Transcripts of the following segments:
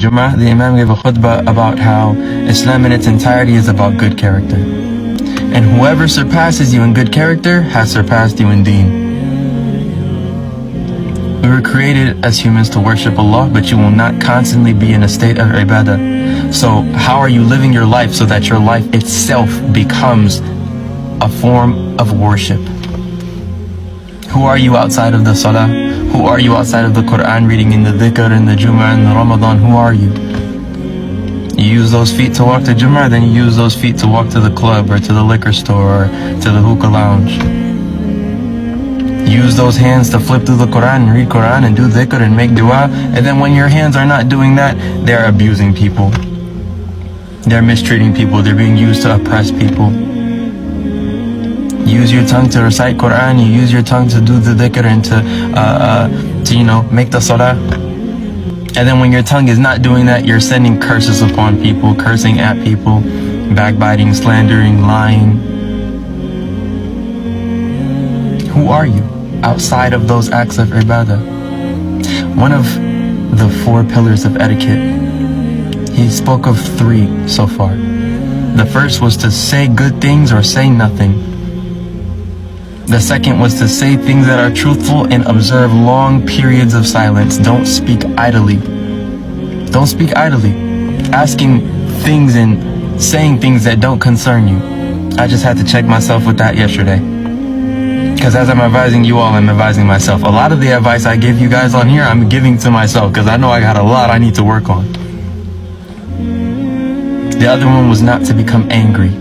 Jummah, the Imam gave a khutbah about how Islam in its entirety is about good character. And whoever surpasses you in good character has surpassed you in deen. We were created as humans to worship Allah, but you will not constantly be in a state of ibadah. So how are you living your life so that your life itself becomes a form of worship? Who are you outside of the salah? Who are you outside of the Quran reading, in the dhikr, in the Jummah, in the Ramadan? Who are you? You use those feet to walk to Jummah, then you use those feet to walk to the club or to the liquor store or to the hookah lounge. Use those hands to flip through the Quran and read Quran and do dhikr and make dua. And then when your hands are not doing that, they're abusing people. They're mistreating people. They're being used to oppress people. Use your tongue to recite Quran. You use your tongue to do the dhikr and to make the salah. And then when your tongue is not doing that, you're sending curses upon people, cursing at people, backbiting, slandering, lying. Who are you outside of those acts of ibadah? One of the 4 pillars of etiquette, he spoke of 3 so far. The first was to say good things or say nothing. The second was to say things that are truthful and observe long periods of silence. Don't speak idly. Don't speak idly. Asking things and saying things that don't concern you. I just had to check myself with that yesterday. Because as I'm advising you all, I'm advising myself. A lot of the advice I give you guys on here, I'm giving to myself because I know I got a lot I need to work on. The other one was not to become angry.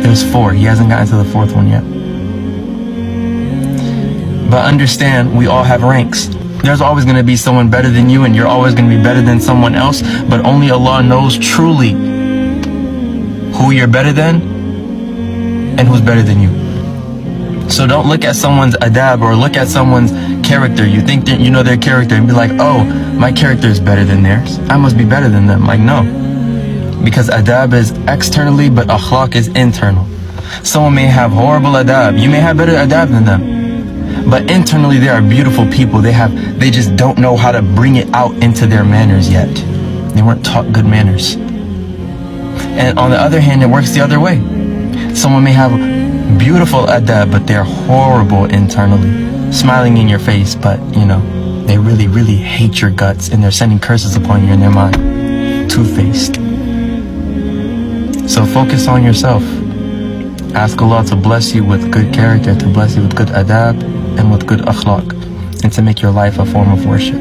There's 4. He hasn't gotten to the 4th one yet. But understand, we all have ranks. There's always going to be someone better than you, and you're always going to be better than someone else. But only Allah knows truly who you're better than and who's better than you. So don't look at someone's adab or look at someone's character. You think that you know their character and be like, oh, my character is better than theirs. I must be better than them. Like, no. Because adab is externally, but akhlaq is internal. Someone may have horrible adab. You may have better adab than them. But internally, they are beautiful people. They just don't know how to bring it out into their manners yet. They weren't taught good manners. And on the other hand, it works the other way. Someone may have beautiful adab, but they're horrible internally. Smiling in your face, but, they really, really hate your guts and they're sending curses upon you in their mind. Two-faced. So focus on yourself. Ask Allah to bless you with good character, to bless you with good adab and with good akhlaq, and to make your life a form of worship.